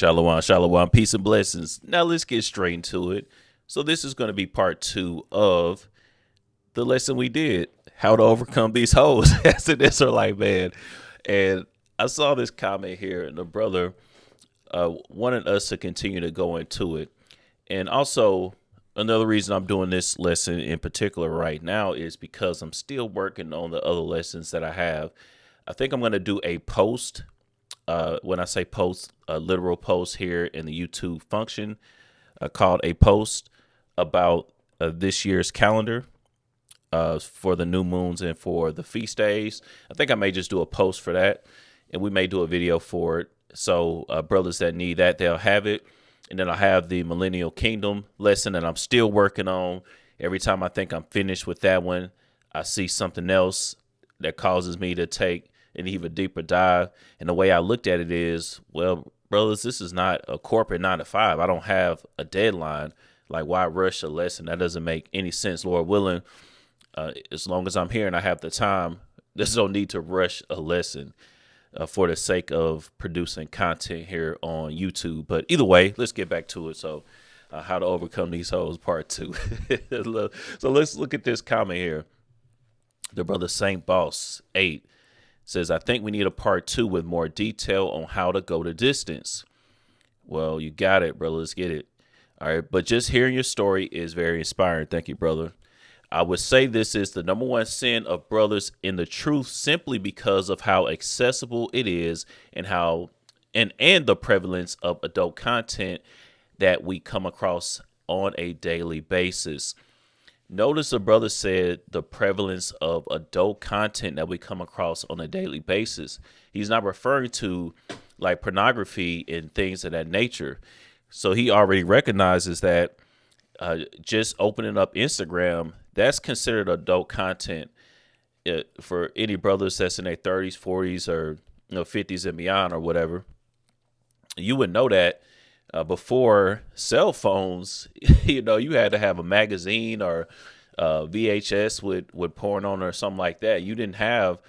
Shalom, shalom, peace and blessings. Now let's get straight into it. So this is going to be part 2 of the lesson we did, how to overcome these hoes as an Israelite man. And I saw this comment here, and the brother wanted us to continue to go into it. And also, another reason I'm doing this lesson in particular right now is because I'm still working on the other lessons that I have. I think I'm going to do a post. When I say post, a literal post here in the YouTube function called a post about this year's calendar for the new moons and for the feast days. I think I may just do a post for that, and we may do a video for it. So brothers that need that, they'll have it. And then I have the Millennial Kingdom lesson that I'm still working on. Every time I think I'm finished with that one, I see something else that causes me to take an even deeper dive. And the way I looked at it is, well, brothers, this is not a corporate 9 to 5. I don't have a deadline. Like, why rush a lesson? That doesn't make any sense. Lord willing, as long as I'm here and I have the time, there's no need to rush a lesson for the sake of producing content here on YouTube. But either way, let's get back to it. So how to overcome these hoes, part 2. So let's look at this comment here. The brother Saint Boss 8 says, I think we need a part 2 with more detail on how to go the distance. Well, you got it, brother. Let's get it. All right. But just hearing your story is very inspiring. Thank you, brother. I would say this is the number one sin of brothers in the truth, simply because of how accessible it is and how and the prevalence of adult content that we come across on a daily basis. Notice the brother said the prevalence of adult content that we come across on a daily basis. He's not referring to like pornography and things of that nature. So he already recognizes that just opening up Instagram, that's considered adult content for any brothers that's in their 30s, 40s, or 50s and beyond or whatever. You would know that. Before cell phones, you had to have a magazine or VHS with porn on or something like that. You didn't have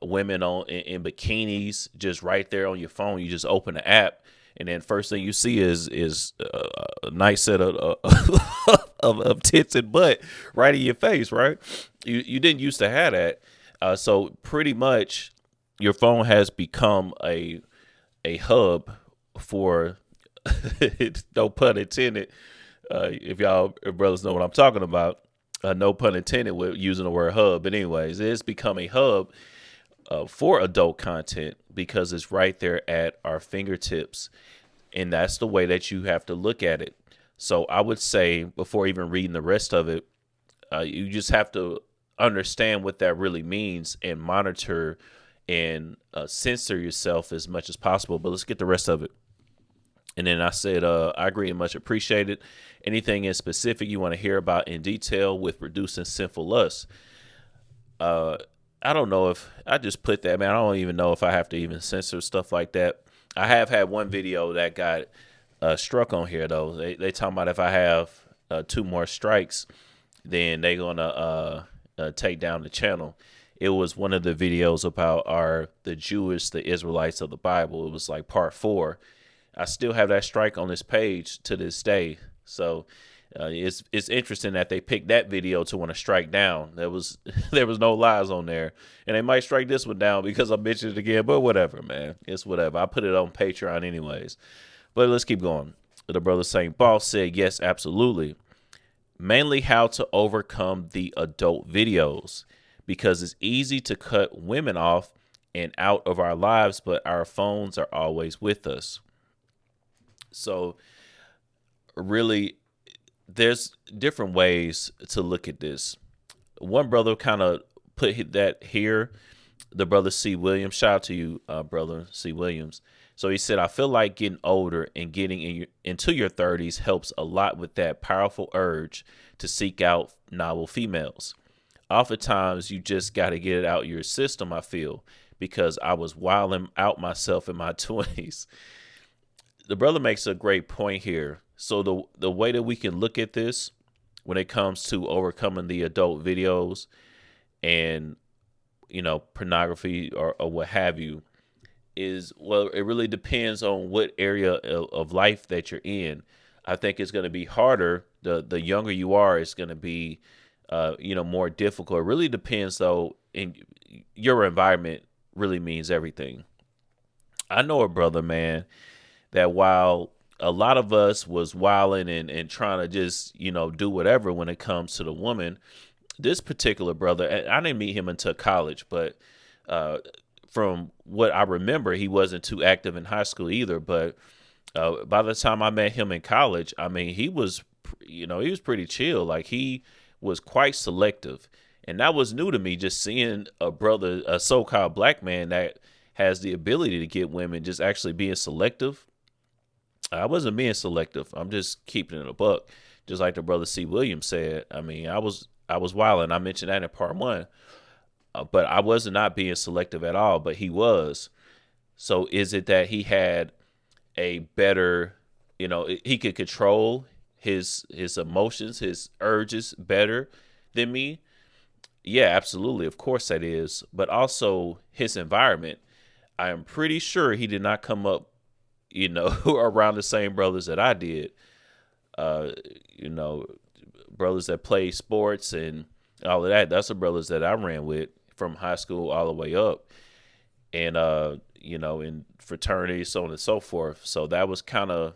women in bikinis just right there on your phone. You just open the app, and then first thing you see is a nice set of tits and butt right in your face, right? You didn't used to have that. So pretty much your phone has become a hub for no pun intended. If y'all brothers know what I'm talking about, no pun intended with using the word hub. But anyways, it's become a hub for adult content because it's right there at our fingertips. And that's the way that you have to look at it. So I would say, before even reading the rest of it, you just have to understand what that really means and monitor and censor yourself as much as possible. But let's get the rest of it. And then I said, I agree and much appreciated. Anything in specific you want to hear about in detail with reducing sinful lust? I don't know if I just put that, man. I don't even know if I have to even censor stuff like that. I have had one video that got struck on here, though. They talking about if I have 2 more strikes, then they're going to take down the channel. It was one of the videos about the Israelites of the Bible. It was like part 4. I still have that strike on this page to this day. So it's interesting that they picked that video to want to strike down. There was no lies on there, and they might strike this one down because I mentioned it again. But whatever, man, it's whatever. I put it on Patreon anyways. But let's keep going. The brother Saint Boss said, yes, absolutely. Mainly how to overcome the adult videos, because it's easy to cut women off and out of our lives, but our phones are always with us. So really, there's different ways to look at this. One brother kind of put that here, the brother C. Williams. Shout out to you, brother C. Williams. So he said, I feel like getting older and getting into your 30s helps a lot with that powerful urge to seek out novel females. Oftentimes, you just got to get it out your system, I feel, because I was wilding out myself in my 20s. The brother makes a great point here. So the way that we can look at this when it comes to overcoming the adult videos and, pornography or what have you, is, well, it really depends on what area of life that you're in. I think it's going to be harder. The younger you are, it's going to be, more difficult. It really depends, though. In your environment really means everything. I know a brother, man, that while a lot of us was wilding and trying to just, do whatever when it comes to the woman, this particular brother, and I didn't meet him until college, but uh, from what I remember, he wasn't too active in high school either. But by the time I met him in college, I mean, he was pretty chill. Like, he was quite selective. And that was new to me, just seeing a brother, a so-called black man that has the ability to get women, just actually being selective. I wasn't being selective. I'm just keeping it a buck. Just like the brother C. Williams said. I mean, I was wilding. I mentioned that in part one. But I was not being selective at all, but he was. So is it that he had a better, he could control his emotions, his urges better than me? Yeah, absolutely. Of course that is. But also his environment. I am pretty sure he did not come up, around the same brothers that I did. Uh, you know, brothers that play sports and all of that. That's the brothers that I ran with from high school all the way up. And in fraternities, so on and so forth. So that was kind of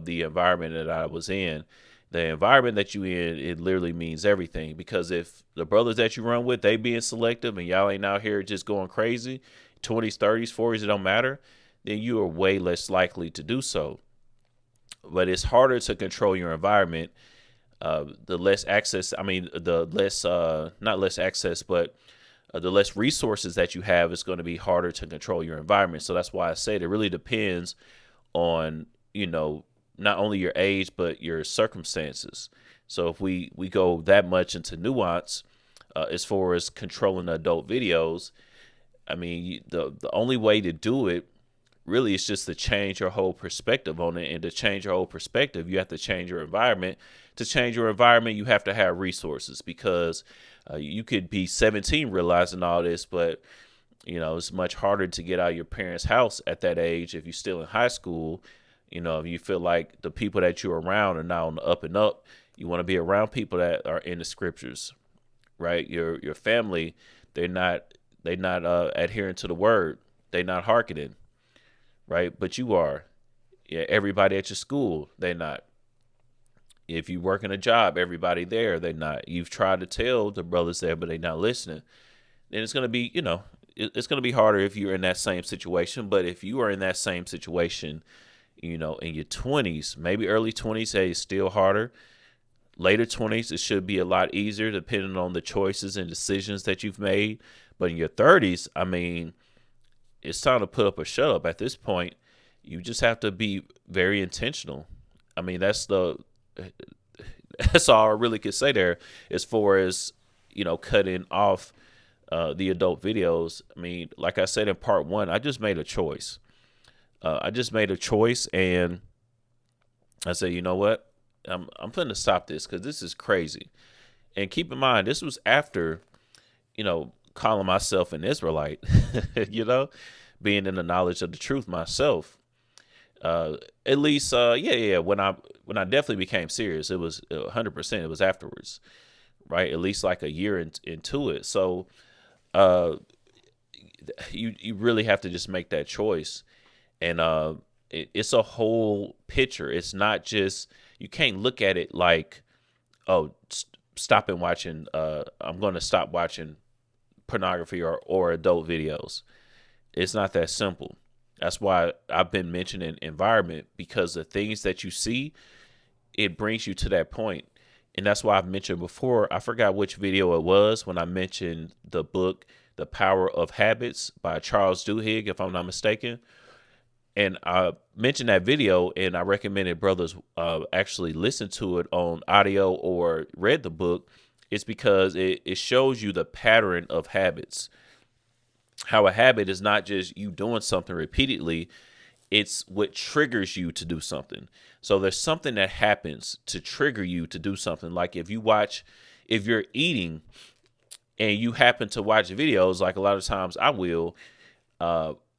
the environment that I was in. The environment that you in, it literally means everything. Because if the brothers that you run with, they being selective and y'all ain't out here just going crazy, 20s, 30s, 40s, it don't matter, then you are way less likely to do so. But it's harder to control your environment. The less access, I mean, the less, not less access, but the less resources that you have, is going to be harder to control your environment. So that's why I said it really depends on, not only your age, but your circumstances. So if we go that much into nuance, as far as controlling adult videos, I mean, the only way to do it really is just to change your whole perspective on it. And to change your whole perspective, you have to change your environment. To change your environment, you have to have resources, because you could be 17 realizing all this, but it's much harder to get out of your parents' house at that age if you're still in high school. If you feel like the people that you're around are now on the up and up, you want to be around people that are in the scriptures, right? Your family, they're not adhering to the word, they're not hearkening, right? But you are. Yeah, everybody at your school, they're not. If you work in a job, everybody there, they're not. You've tried to tell the brothers there, but they're not listening. Then it's going to be, it's going to be harder if you're in that same situation. But if you are in that same situation, in your 20s, maybe early 20s, hey, it's still harder. Later 20s, it should be a lot easier depending on the choices and decisions that you've made. But in your 30s, I mean, it's time to put up or shut up. At this point, you just have to be very intentional. I mean, that's all I really could say there, as far as, cutting off the adult videos. I mean, like I said in part one, I just made a choice. And I said, you know what? I'm going to stop this, because this is crazy. And keep in mind, this was after, calling myself an Israelite, being in the knowledge of the truth myself. At least, yeah. When I definitely became serious, it was 100%. It was afterwards, right? At least like a year into it. So, you really have to just make that choice, and it's a whole picture. It's not just, you can't look at it like, oh, stopping watching. I'm going to stop watching pornography or adult videos. It's not that simple. That's why I've been mentioning environment, because the things that you see, it brings you to that point. And that's why I've mentioned before, I forgot which video it was, when I mentioned the book, The Power of Habits by Charles Duhigg, if I'm not mistaken. And I mentioned that video, and I recommended brothers actually listen to it on audio or read the book. It's because it shows you the pattern of habits. How a habit is not just you doing something repeatedly, it's what triggers you to do something. So there's something that happens to trigger you to do something. Like if you're eating and you happen to watch videos, like a lot of times I will,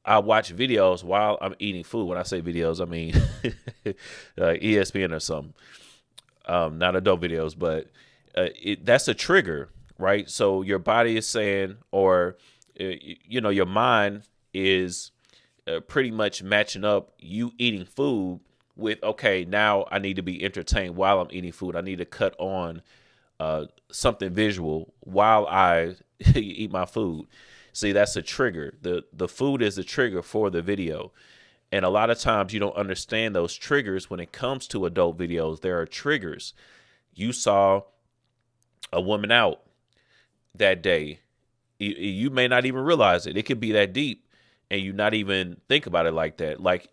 I watch videos while I'm eating food. When I say videos, I mean ESPN or something. Not adult videos, but that's a trigger, right? So your body is saying, or your mind is pretty much matching up you eating food with, okay, now I need to be entertained while I'm eating food. I need to cut on something visual while I eat my food. See, that's a trigger. The food is a trigger for the video. And a lot of times you don't understand those triggers when it comes to adult videos. There are triggers. You saw a woman out that day. You may not even realize it. It could be that deep and you not even think about it like that. Like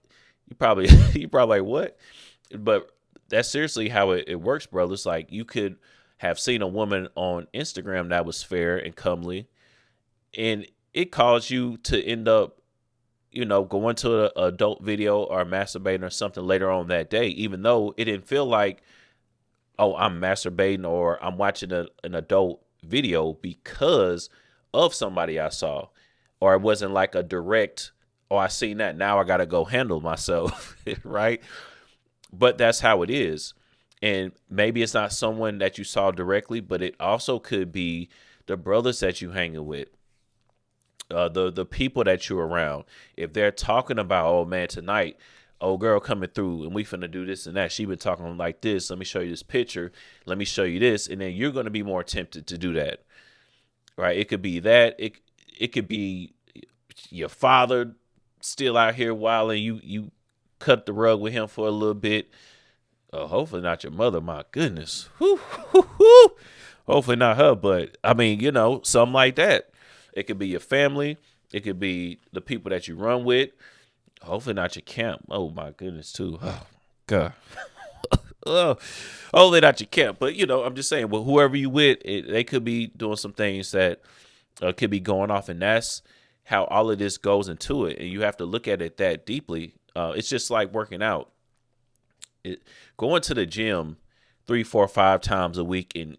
you probably you probably like, what? But that's seriously how it works, brothers. Like you could have seen a woman on Instagram that was fair and comely, and it caused you to end up, going to an adult video or masturbating or something later on that day, even though it didn't feel like, oh, I'm masturbating or I'm watching an adult video because of somebody I saw, or it wasn't like a direct, oh, I seen that, now I got to go handle myself, right? But that's how it is. And maybe it's not someone that you saw directly, but it also could be the brothers that you hanging with, the people that you're around. If they're talking about, oh man, tonight, old girl coming through and we finna do this and that. She been talking like this. Let me show you this picture. Let me show you this. And then you're going to be more tempted to do that. Right? It could be that. It could be your father still out here wilding. You cut the rug with him for a little bit. Hopefully not your mother. My goodness. Whew, whew, whew. Hopefully not her. But I mean, something like that. It could be your family. It could be the people that you run with. Hopefully not your camp. Oh my goodness, too. Oh God. Oh, hopefully not your camp. But I'm just saying, well, whoever you with, they could be doing some things that could be going off, and that's how all of this goes into it. And you have to look at it that deeply. It's just like working out. Going to the gym 3, 4, 5 times a week and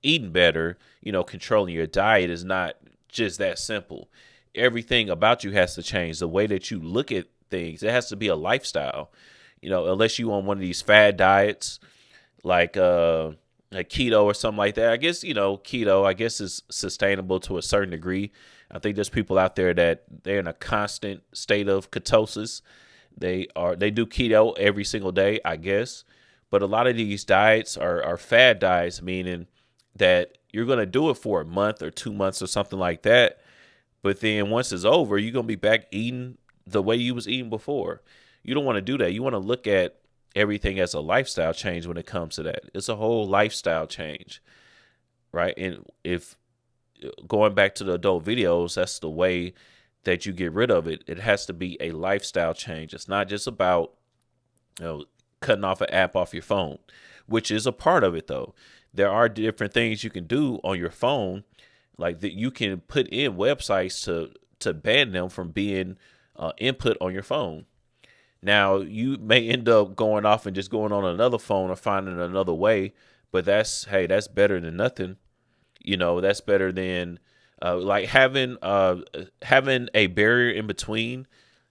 eating better, controlling your diet is not just that simple. Everything about you has to change. The way that you look at things, it has to be a lifestyle. Unless you on one of these fad diets like keto or something like that. I guess, keto, I guess, is sustainable to a certain degree. I think there's people out there that they're in a constant state of ketosis. They do keto every single day, I guess. But a lot of these diets are fad diets, meaning that you're going to do it for a month or 2 months or something like that. But then once it's over, you're going to be back eating the way you was eating before. You don't want to do that. You want to look at everything as a lifestyle change when it comes to that. It's a whole lifestyle change, right? And if going back to the adult videos, that's the way that you get rid of it. It has to be a lifestyle change. It's not just about, cutting off an app off your phone, which is a part of it though. There are different things you can do on your phone, like that you can put in websites to ban them from being input on your phone. Now, you may end up going off and just going on another phone or finding another way, but that's better than nothing. That's better than like having a barrier in between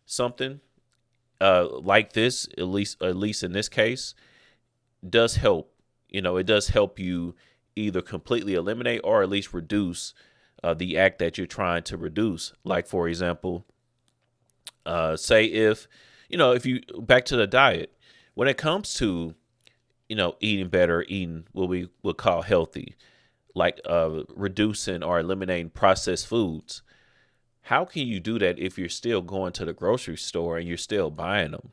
something like this, at least in this case, does help. It does help you either completely eliminate or at least reduce the act that you're trying to reduce. Like, for example, say if you back to the diet, when it comes to, eating better, eating what we would call healthy, like reducing or eliminating processed foods, how can you do that if you're still going to the grocery store and you're still buying them?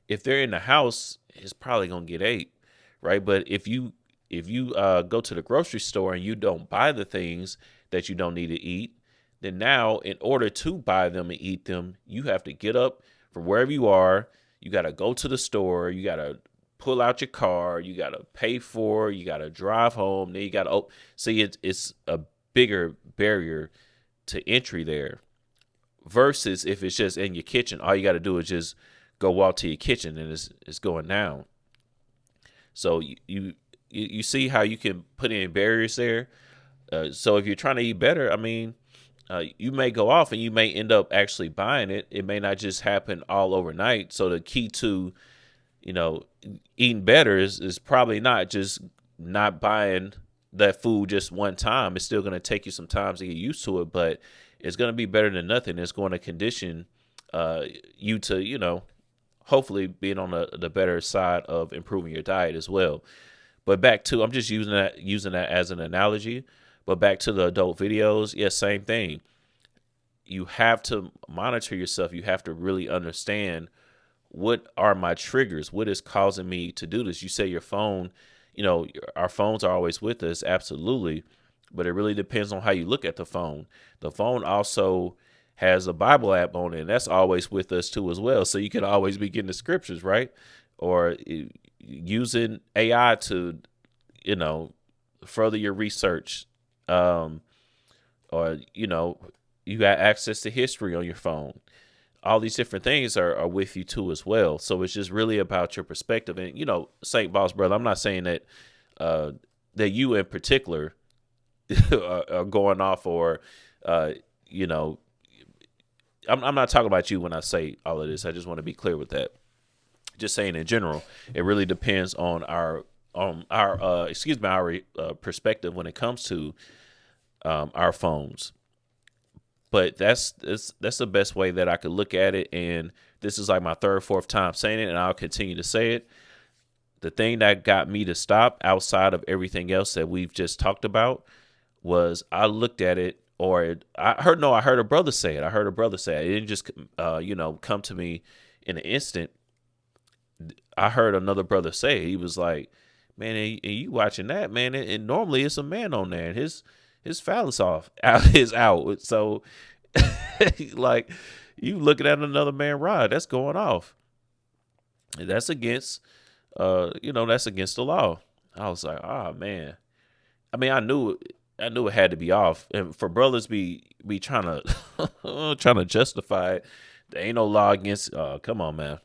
If they're in the house, it's probably going to get ate, right? But if you go to the grocery store and you don't buy the things that you don't need to eat, then now in order to buy them and eat them, you have to get up from wherever you are. You got to go to the store. You got to pull out your car. You got to pay for it. You got to drive home. Then you got to see it's a bigger barrier to entry there versus if it's just in your kitchen. All you got to do is just go walk to your kitchen and it's going down. So you see how you can put in barriers there. So if you're trying to eat better, I mean, you may go off and you may end up actually buying it. It may not just happen all overnight. So the key to, eating better is probably not just not buying that food just one time. It's still going to take you some time to get used to it, but it's going to be better than nothing. It's going to condition you to, hopefully being on the better side of improving your diet as well. But back to, I'm just using that as an analogy. But back to the adult videos, yeah, same thing. You have to monitor yourself. You have to really understand, what are my triggers? What is causing me to do this? You say your phone, our phones are always with us, absolutely. But it really depends on how you look at the phone. The phone also has a Bible app on it, and that's always with us too as well. So you can always be getting the scriptures, right? Or using AI to, further your research. Or, you got access to history on your phone. All these different things are with you too as well. So it's just really about your perspective. And, Saint Boss Brother, I'm not saying that that you in particular are going off, or, I'm not talking about you when I say all of this. I just want to be clear with that. Just saying in general, it really depends on our perspective when it comes to our phones. But that's the best way that I could look at it. And this is like my third, fourth time saying it, and I'll continue to say it. The thing that got me to stop, outside of everything else that we've just talked about, was I looked at it, or I heard a brother say it. It didn't just, come to me in an instant. I heard another brother say it. He was like, man, and you watching that, man, and normally it's a man on there, and his phallus is out. So, like, you looking at another man ride, that's going off. And that's against, that's against the law. I was like, oh man. I mean, I knew it had to be off. And for brothers be trying to justify it, there ain't no law against. Come on, man.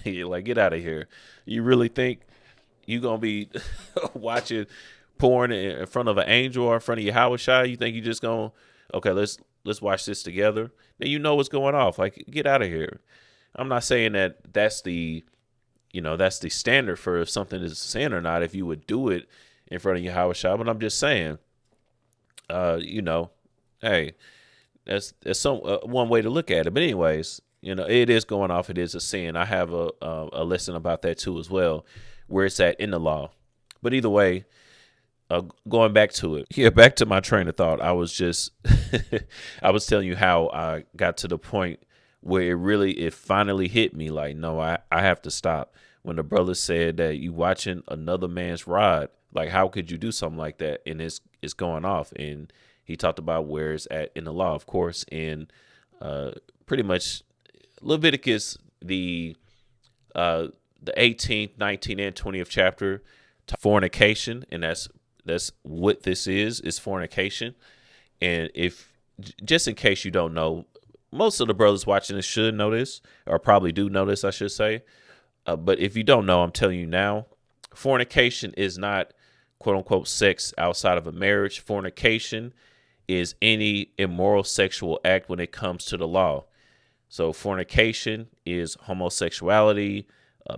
Like, get out of here. You really think you gonna be watching porn in front of an angel or in front of your Howard Shai? You think you just gonna, okay, let's watch this together? Then you know what's going off. Like, get out of here. I'm not saying that's the standard for if something is sin or not, if you would do it in front of your Howard Shai, but I'm just saying, hey, that's some one way to look at it. But anyways, it is going off. It is a sin. I have a lesson about that too as well, where it's at in the law. But either way, going back to it, back to my train of thought. I was just, I was telling you how I got to the point where it finally hit me. Like, no, I have to stop. When the brother said that you watching another man's ride, like, how could you do something like that? And it's going off. And he talked about where it's at in the law, of course, in pretty much Leviticus, the 18th, 19th, and 20th chapter, to fornication, and that's what this is fornication. And if, just in case you don't know, most of the brothers watching this should know this, or probably do know this, I should say. But if you don't know, I'm telling you now, fornication is not, quote unquote, sex outside of a marriage. Fornication is any immoral sexual act when it comes to the law. So fornication is homosexuality,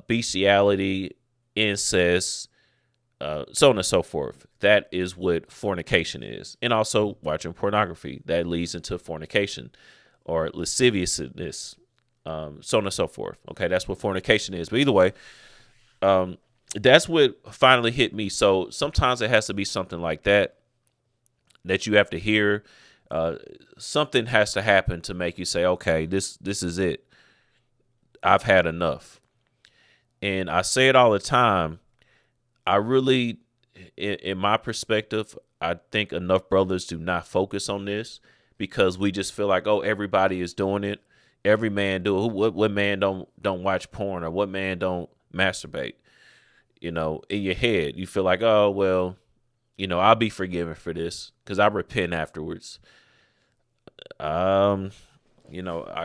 bestiality, incest, so on and so forth. That is what fornication is. And also watching pornography, that leads into fornication, or lasciviousness, so on and so forth. Okay, that's what fornication is. But either way, that's what finally hit me. So sometimes it has to be something like that you have to hear. Something has to happen to make you say, okay, this is it. I've had enough. And I say it all the time. I really, in my perspective, I think enough brothers do not focus on this, because we just feel like, oh, everybody is doing it. Every man do it. What man don't watch porn, or what man don't masturbate? In your head, you feel like, oh, well, I'll be forgiven for this because I repent afterwards. I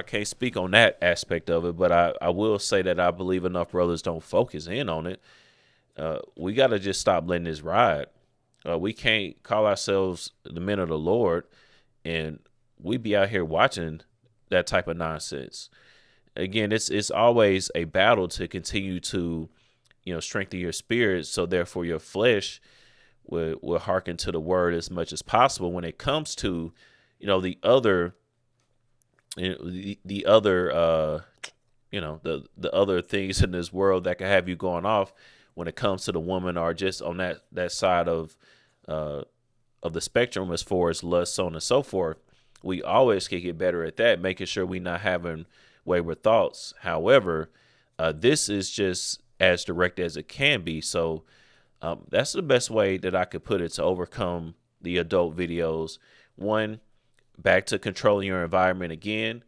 can't speak on that aspect of it, but I will say that I believe enough brothers don't focus in on it. We got to just stop letting this ride. We can't call ourselves the men of the Lord and we be out here watching that type of nonsense. Again, it's always a battle to continue to, strengthen your spirit. So therefore your flesh will hearken to the word as much as possible when it comes to, the other, the other, the other things in this world that can have you going off when it comes to the woman, or just on that side of the spectrum as far as lust, so on and so forth. We always can get better at that, making sure we're not having wayward thoughts. However, this is just as direct as it can be. So that's the best way that I could put it to overcome the adult videos. One, back to controlling your environment again,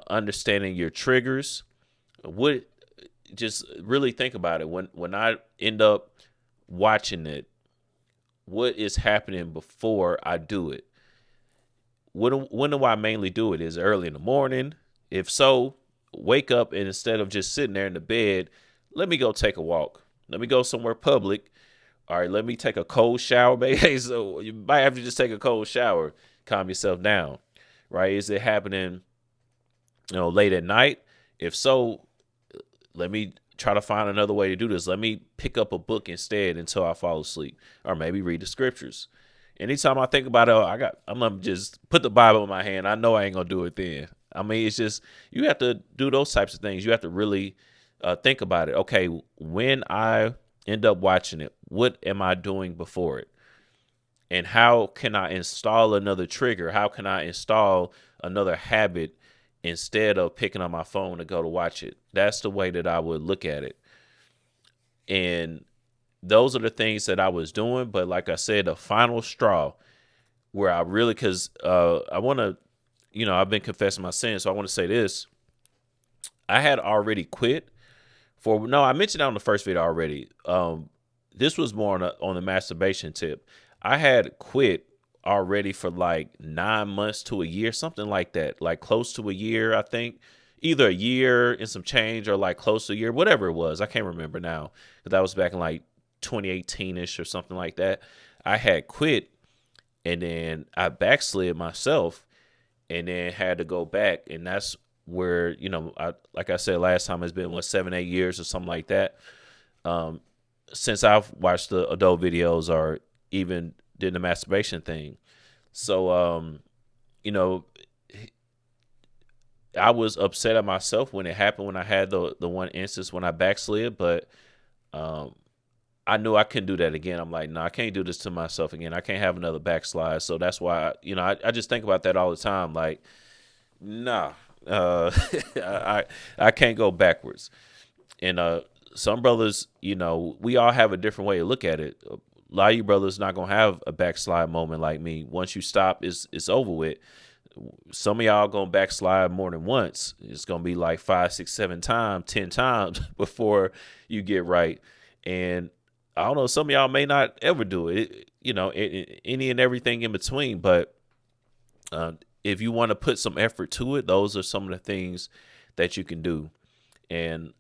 understanding your triggers. Just really think about it. When I end up watching it, what is happening before I do it? When do I mainly do it? Is it early in the morning? If so, wake up, and instead of just sitting there in the bed, let me go take a walk. Let me go somewhere public. All right, let me take a cold shower, baby. So you might have to just take a cold shower, calm yourself down, right? Is it happening, late at night? If so, let me try to find another way to do this. Let me pick up a book instead until I fall asleep, or maybe read the scriptures. Anytime I think about it, I'm gonna just put the Bible in my hand. I know I ain't gonna do it then. I mean, it's just, you have to do those types of things. You have to really think about it. Okay, when I end up watching it, what am I doing before it? And how can I install another trigger? How can I install another habit instead of picking up my phone to go to watch it? That's the way that I would look at it. And those are the things that I was doing. But like I said, the final straw where I really, because I want to, I've been confessing my sins. So I want to say this. I had already quit I mentioned that on the first video already. This was more on the masturbation tip. I had quit already for like 9 months to a year, something like that, like close to a year, I think. Either a year and some change, or like close to a year, whatever it was. I can't remember now, because that was back in like 2018-ish or something like that. I had quit, and then I backslid myself, and then had to go back. And that's where, like I said last time, it's been 7-8 years or something like that, since I've watched the adult videos or even did the masturbation thing. So I was upset at myself when it happened, when I had the one instance when I backslid, but I knew I couldn't do that again. I'm like, no, I can't do this to myself again. I can't have another backslide. So that's why, I just think about that all the time. Like, nah, I can't go backwards. And some brothers, we all have a different way to look at it. A lot of you brothers not going to have a backslide moment like me. Once you stop, it's over with. Some of y'all going to backslide more than once. It's going to be like 5, 6, 7 times, 10 times before you get right. And I don't know, some of y'all may not ever do it, any and everything in between. But if you want to put some effort to it, those are some of the things that you can do. And,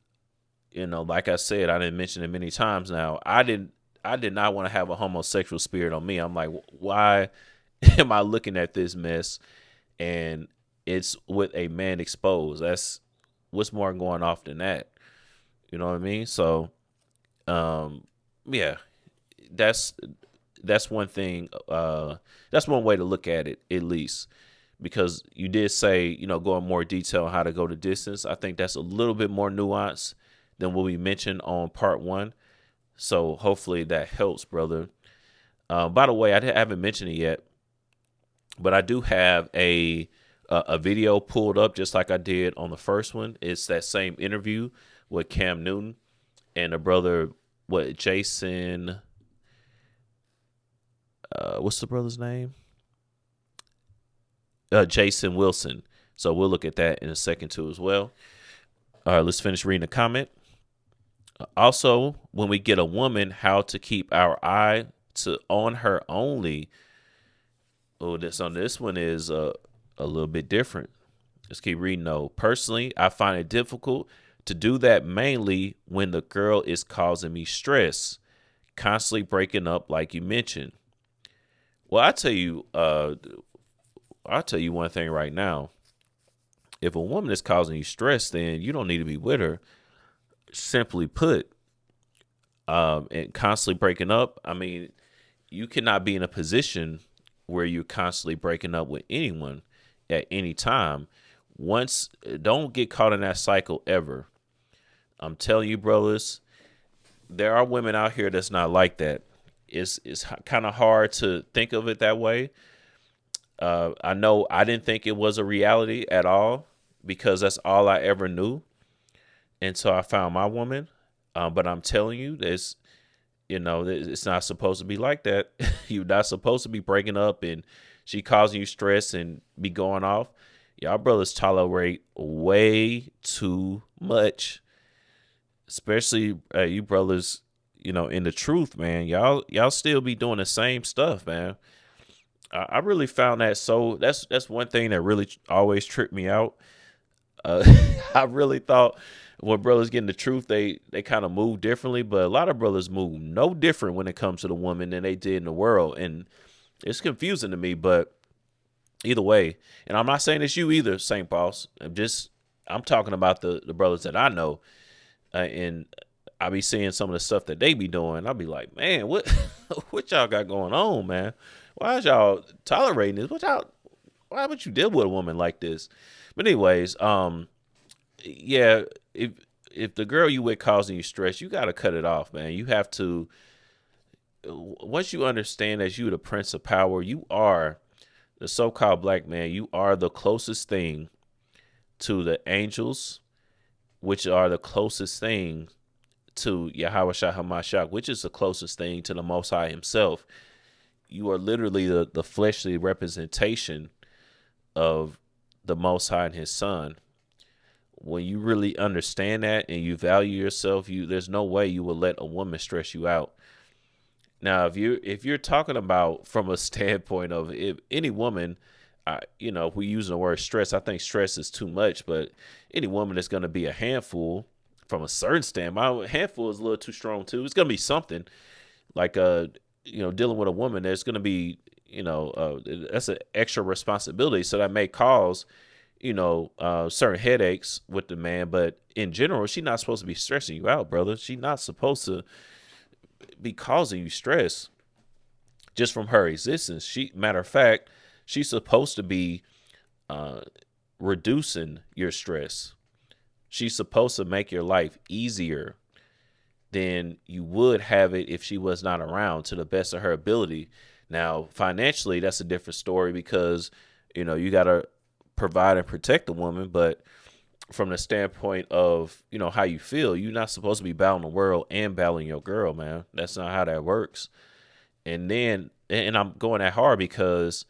like I said, I didn't mention it many times now. I did not want to have a homosexual spirit on me. I'm like, why am I looking at this mess? And it's with a man exposed. That's what's more going off than that. You know what I mean? So, yeah, that's one thing. That's one way to look at it, at least, because you did say, go in more detail on how to go the distance. I think that's a little bit more nuanced than what we mentioned on part 1. So hopefully that helps, brother. By the way, I haven't mentioned it yet, but I do have a video pulled up just like I did on the first one. It's that same interview with Cam Newton and the brother, Jason, what's the brother's name? Jason Wilson. So we'll look at that in a second too as well. All right, let's finish reading the comment. Also, when we get a woman, how to keep our eye on her only. Oh, this one is a little bit different. Let's keep reading though. Personally, I find it difficult to do that, mainly when the girl is causing me stress, constantly breaking up like you mentioned. Well, I tell you, I'll tell you one thing right now. If a woman is causing you stress, then you don't need to be with her. Simply put, and constantly breaking up. I mean, you cannot be in a position where you're constantly breaking up with anyone at any time. Once, don't get caught in that cycle ever. I'm telling you, brothers, there are women out here that's not like that. It's kind of hard to think of it that way. I know I didn't think it was a reality at all because that's all I ever knew until I found my woman. But I'm telling you, it's not supposed to be like that. You're not supposed to be breaking up and she causing you stress and be going off. Y'all brothers tolerate way too much, especially you brothers, in the truth, man. Y'all still be doing the same stuff, man. I really found that, so that's one thing that really always tripped me out. I really thought when brothers get in the truth, they kind of move differently, but a lot of brothers move no different when it comes to the woman than they did in the world, and it's confusing to me. But either way, and I'm not saying it's you either, St. Boss. I'm talking about the brothers that I know, and I be seeing some of the stuff that they be doing. I'll be like, man, what what y'all got going on, man? Why is y'all tolerating this? Why would you deal with a woman like this? But anyways, yeah, if the girl you with causing you stress, you got to cut it off, man. You have to, once you understand that you the prince of power, you are the so-called black man, you are the closest thing to the angels, which are the closest thing to Yahweh Shah Hamashach, which is the closest thing to the Most High himself. You are literally the fleshly representation of the Most High and his son. When you really understand that and you value yourself, there's no way you will let a woman stress you out. Now, if you're talking about from a standpoint of if any woman, if we use the word stress, I think stress is too much, but any woman that's going to be a handful from a certain standpoint, handful is a little too strong too. It's going to be something like, dealing with a woman. There's going to be, that's an extra responsibility. So that may cause, certain headaches with the man, but in general, she's not supposed to be stressing you out, brother. She's not supposed to be causing you stress just from her existence. Matter of fact, she's supposed to be reducing your stress. She's supposed to make your life easier than you would have it if she was not around to the best of her ability. Now, financially, that's a different story because, you got to provide and protect the woman. But from the standpoint of, how you feel, you're not supposed to be battling the world and battling your girl, man. That's not how that works. And I'm going that hard because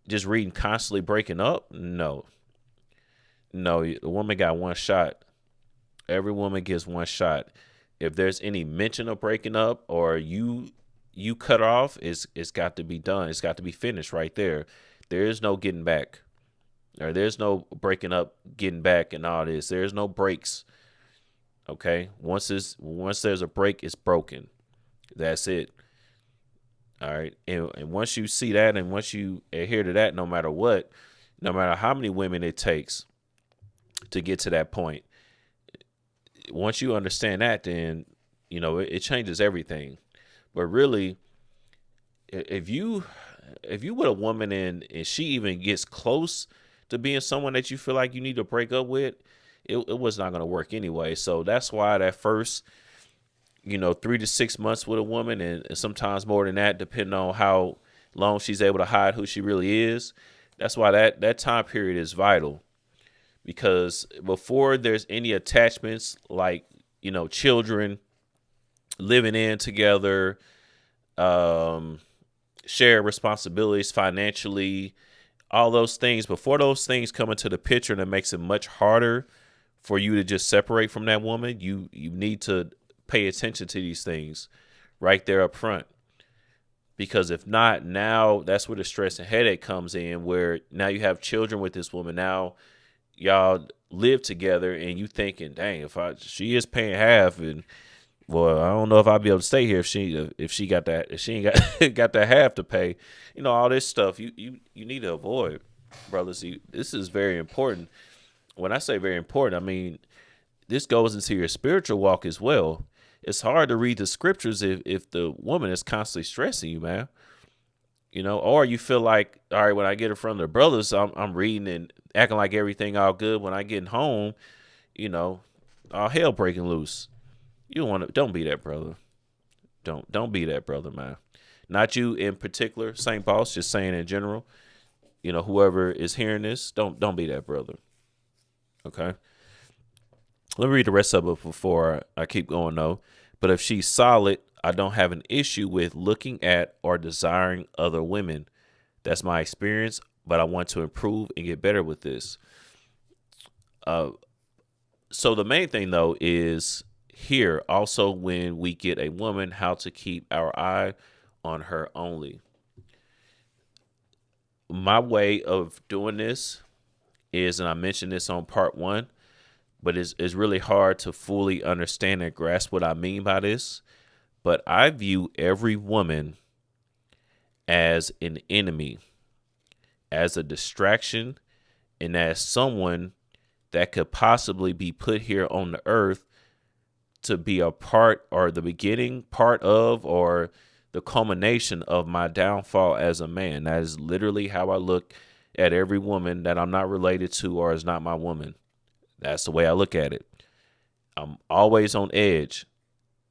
just reading constantly breaking up. No, the woman got one shot. Every woman gets one shot. If there's any mention of breaking up or you cut off, it's got to be done. It's got to be finished right there. There is no getting back. Or there's no breaking up, getting back, and all this. There's no breaks. Okay? Once there's a break, it's broken. That's it. All right? And once you see that and once you adhere to that, no matter what, no matter how many women it takes to get to that point, once you understand that, then, it changes everything. But really, if you with a woman and she even gets close to being someone that you feel like you need to break up with, it was not going to work anyway. So that's why that first, 3 to 6 months with a woman, and sometimes more than that, depending on how long she's able to hide who she really is. That's why that time period is vital. Because before there's any attachments like, children, living in together, share responsibilities financially, all those things, before those things come into the picture, and it makes it much harder for you to just separate from that woman, you need to pay attention to these things right there up front. Because if not, now that's where the stress and headache comes in, where now you have children with this woman. Now y'all live together and you thinking, dang, she is paying half and Well, I don't know if I'll be able to stay here if she got that if she ain't got got that half to pay. All this stuff you need to avoid, brothers. This is very important. When I say very important, I mean this goes into your spiritual walk as well. It's hard to read the scriptures if the woman is constantly stressing you, man. Or you feel like, all right, when I get in front of the brothers, I'm reading and acting like everything all good. When I get home, all hell breaking loose. Don't be that brother. Don't be that brother, man. Not you in particular, Saint Boss, just saying in general. Whoever is hearing this, don't be that brother. Okay. Let me read the rest of it before I keep going though. But if she's solid, I don't have an issue with looking at or desiring other women. That's my experience, but I want to improve and get better with this. So the main thing though is here also when we get a woman, how to keep our eye on her only. My way of doing this is, and I mentioned this on part 1, but it's really hard to fully understand and grasp what I mean by this. But I view every woman as an enemy, as a distraction, and as someone that could possibly be put here on the earth to be a part or the beginning part of or the culmination of my downfall as a man. That is literally how I look at every woman that I'm not related to or is not my woman. That's the way I look at it. I'm always on edge.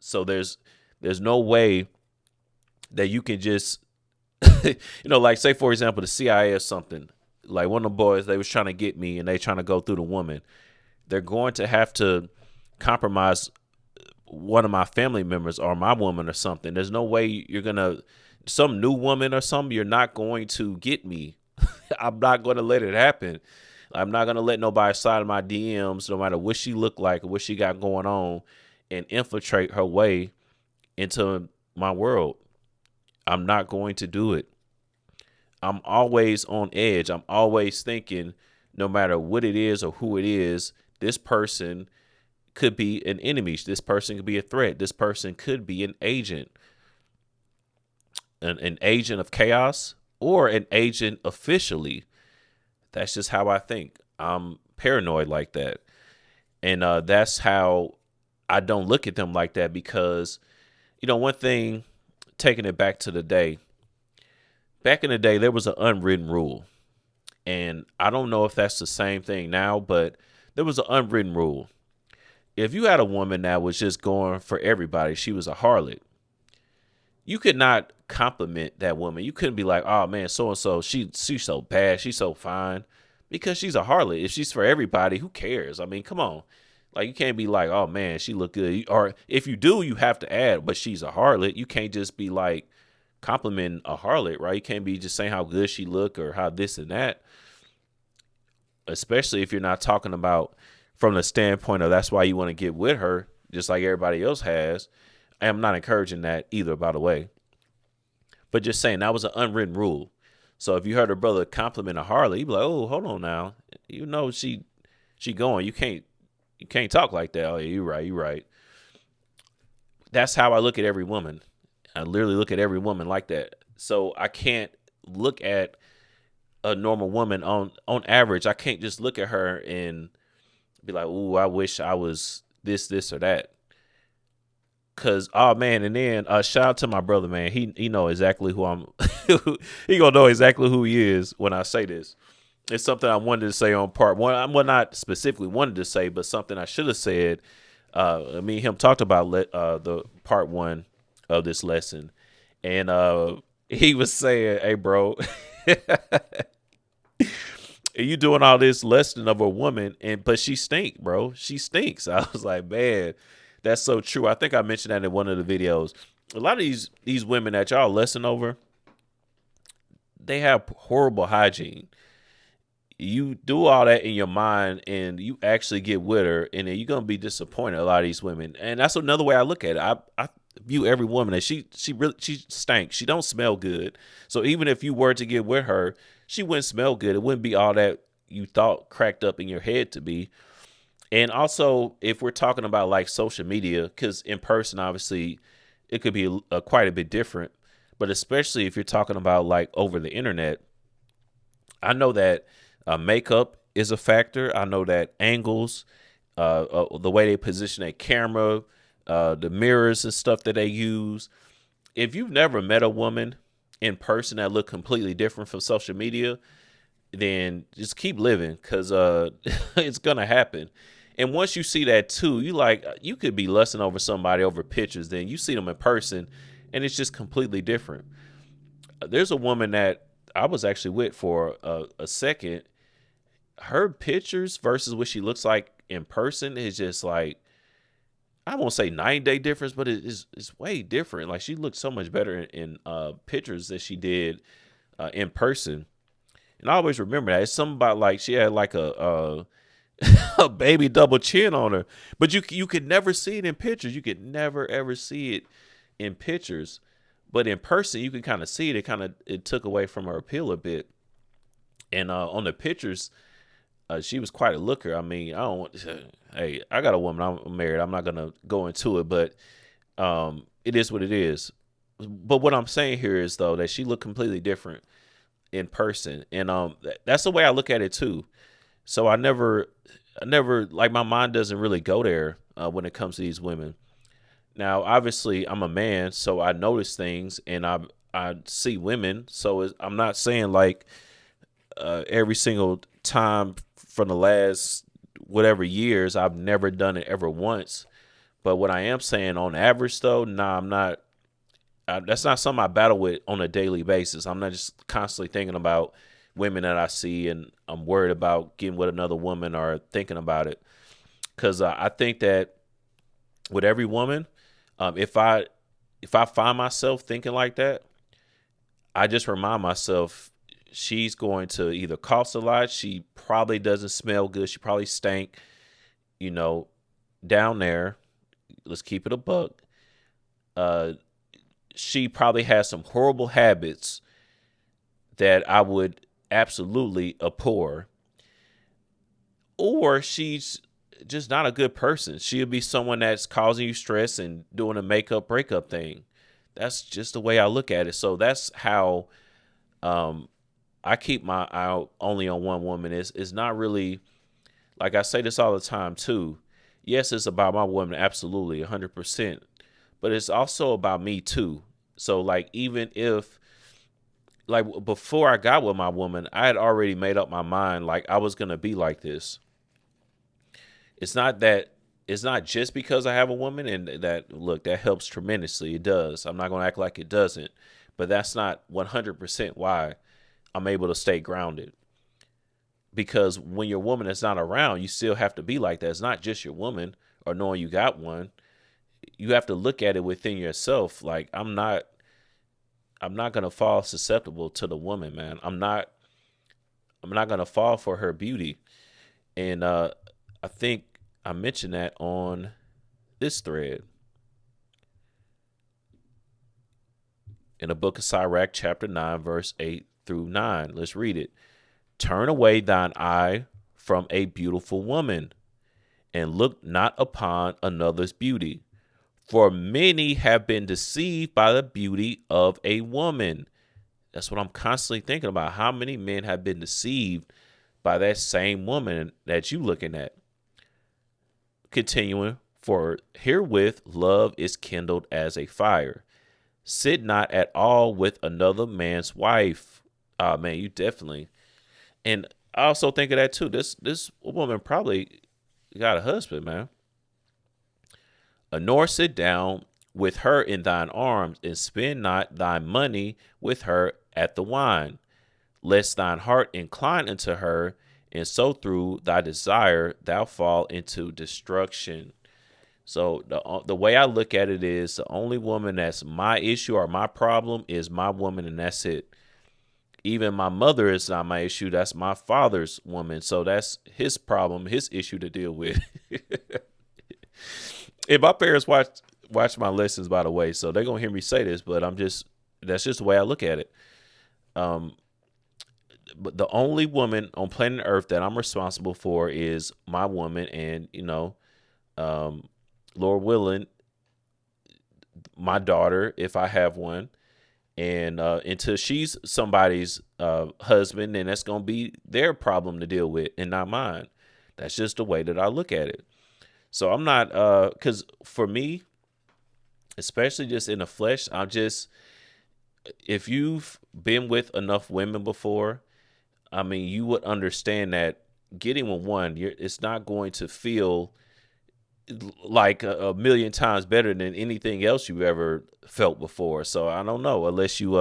So there's no way that you can just, like say, for example, the CIA or something. Like one of the boys, they was trying to get me and they trying to go through the woman. They're going to have to compromise one of my family members or my woman or something. There's no way you're going to, some new woman or something, you're not going to get me. I'm not going to let it happen. I'm not going to let nobody slide in my DMs, no matter what she look like or what she got going on, and infiltrate her way into my world. I'm not going to do it. I'm always on edge. I'm always thinking, no matter what it is or who it is, this person could be an enemy. This person could be a threat. This person could be an agent, an agent of chaos or an agent officially. That's just how I think. I'm paranoid like that. And that's how I don't look at them like that because, one thing, taking it back to the day, back in the day, there was an unwritten rule. And I don't know if that's the same thing now, but there was an unwritten rule. If you had a woman that was just going for everybody, she was a harlot. You could not compliment that woman. You couldn't be like, oh man, so-and-so, she's so bad. She's so fine, because she's a harlot. If she's for everybody, who cares? I mean, come on. Like, you can't be like, oh man, she look good. Or if you do, you have to add, but she's a harlot. You can't just be like complimenting a harlot, right? You can't be just saying how good she look or how this and that. Especially if you're not talking about from the standpoint of that's why you want to get with her, just like everybody else has. I'm not encouraging that either, by the way. But just saying that was an unwritten rule. So if you heard a brother compliment a harlot, you'd be like, oh, hold on now. She going. You can't talk like that. Oh, yeah, you're right. That's how I look at every woman. I literally look at every woman like that. So I can't look at a normal woman on average. I can't just look at her and be like, ooh, I wish I was this or that. Cause oh man, and then shout out to my brother, man. He know exactly who I'm. He gonna know exactly who he is when I say this. It's something I wanted to say on part 1. I'm not specifically wanted to say, but something I should have said. Me and him talked about the part 1 of this lesson, and he was saying, "Hey, bro, you doing all this lesson of a woman, but she stink, bro. She stinks." I was like, man. That's so true. I think I mentioned that in one of the videos. A lot of these women that y'all lesson over, they have horrible hygiene. You do all that in your mind and you actually get with her, and then you're going to be disappointed, a lot of these women. And that's another way I look at it. I view every woman that she stank. She don't smell good. So even if you were to get with her, she wouldn't smell good. It wouldn't be all that you thought cracked up in your head to be. And also, if we're talking about like social media, because in person, obviously, it could be quite a bit different. But especially if you're talking about like over the internet, I know that makeup is a factor. I know that angles, the way they position a camera, the mirrors and stuff that they use. If you've never met a woman in person that look completely different from social media, then just keep living, because it's gonna happen. And once you see that too, you could be lusting over somebody over pictures, then you see them in person and it's just completely different. There's a woman that I was actually with for a second. Her pictures versus what she looks like in person is just like, I won't say 9-day difference, but it's way different. Like, she looked so much better in pictures than she did in person. And I always remember that. It's something about like she had like a baby double chin on her, but you could never see it in pictures. You could never ever see it in pictures, but in person you can kind of see it. It took away from her appeal a bit. And on the pictures, she was quite a looker. I mean, I don't want. Hey, I got a woman. I'm married. I'm not gonna go into it, but it is what it is. But what I'm saying here is though that she looked completely different in person, and that's the way I look at it too. So I never like, my mind doesn't really go there when it comes to these women. Now, obviously, I'm a man, so I notice things and I see women. So I'm not saying like every single time from the last whatever years, I've never done it ever once. But what I am saying on average, though, nah, I'm not. That's not something I battle with on a daily basis. I'm not just constantly thinking about women that I see and I'm worried about getting with another woman or thinking about it. Because I think that with every woman, if I find myself thinking like that, I just remind myself she's going to either cost a lot. She probably doesn't smell good. She probably stank, you know, down there. Let's keep it a buck. She probably has some horrible habits that I would absolutely abhor. Or she's just not a good person. She'll be someone that's causing you stress and doing a makeup breakup thing. That's just the way I look at it. So that's how I keep my eye only on one woman. It's not really, like I say this all the time too. Yes, it's about my woman, absolutely, 100%. But it's also about me too. So like, even if, like, before I got with my woman, I had already made up my mind like I was gonna be like this. It's not just because I have a woman, and that helps tremendously. It does. I'm not gonna act like it doesn't, but that's not 100% why I'm able to stay grounded. Because when your woman is not around, you still have to be like that. It's not just your woman or knowing you got one. You have to look at it within yourself. Like, I'm not gonna fall susceptible to the woman, man. I'm not gonna fall for her beauty. And I think I mentioned that on this thread in the book of Sirach, chapter 9, verse 8 through 9. Let's read it. Turn away thine eye from a beautiful woman, and look not upon another's beauty. For many have been deceived by the beauty of a woman. That's what I'm constantly thinking about. How many men have been deceived by that same woman that you looking at? Continuing, for herewith love is kindled as a fire. Sit not at all with another man's wife. Oh man, you definitely. And I also think of that too. This woman probably got a husband, man. Nor sit down with her in thine arms, and spend not thy money with her at the wine, lest thine heart incline unto her, and so through thy desire thou fall into destruction. So the way I look at it is, the only woman that's my issue or my problem is my woman, and that's it. Even my mother is not my issue. That's my father's woman. So that's his problem, his issue to deal with. If my parents watch my lessons, by the way, so they're gonna hear me say this, but that's just the way I look at it. but the only woman on planet Earth that I'm responsible for is my woman, and um, Lord willing, my daughter, if I have one. And until she's somebody's husband, then that's gonna be their problem to deal with, and not mine. That's just the way that I look at it. So I'm not, because for me, especially just in the flesh, I'm just, if you've been with enough women before, I mean, you would understand that getting with one, it's not going to feel like a million times better than anything else you've ever felt before. So I don't know, unless you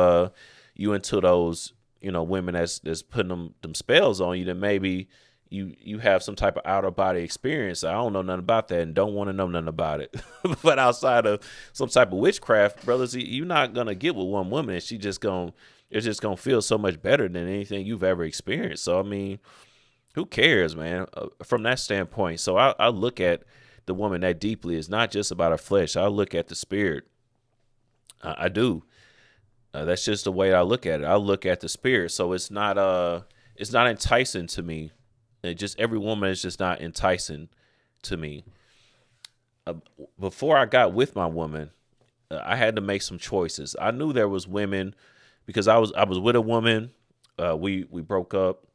into those women that's putting them spells on you, then maybe you have some type of out of body experience. I don't know nothing about that and don't want to know nothing about it. But outside of some type of witchcraft, brothers, you're not gonna get with one woman and it's just gonna feel so much better than anything you've ever experienced. So I mean, who cares, man? From that standpoint. So I look at the woman that deeply. It's not just about her flesh. I look at the spirit. I do. That's just the way I look at it. I look at the spirit. So it's not enticing to me. Just every woman is just not enticing to me. Before I got with my woman, I had to make some choices. I knew there was women because I was with a woman. We broke up,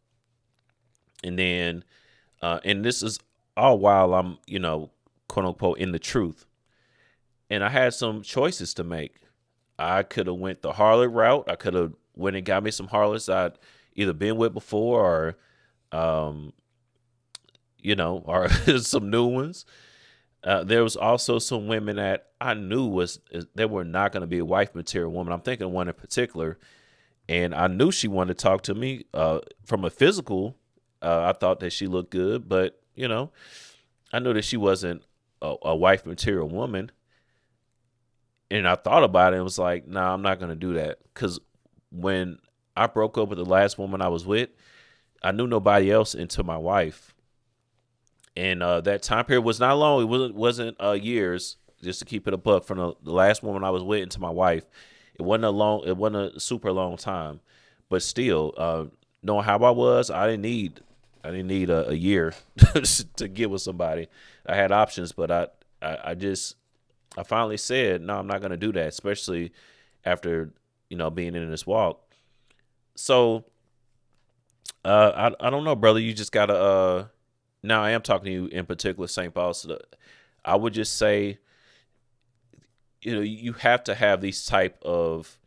and then and this is all while I'm quote unquote in the truth, and I had some choices to make. I could have went the harlot route. I could have went and got me some harlots I'd either been with before or or some new ones. There was also some women that I knew they were not going to be a wife material woman. I'm thinking of one in particular, and I knew she wanted to talk to me from a physical. I thought that she looked good, but I knew that she wasn't a wife material woman. And I thought about it and was like, nah, I'm not going to do that. Because when I broke up with the last woman I was with, I knew nobody else until my wife. And that time period was not long. It wasn't years, just to keep it a buck, from the last woman I was with into my wife. It wasn't a super long time. But still, knowing how I was, I didn't need a year to get with somebody. I had options, but I finally said, no, I'm not going to do that, especially after, being in this walk. So, I don't know, brother. You just got to, now I am talking to you in particular, St. Paul. So I would just say, you have to have these type of,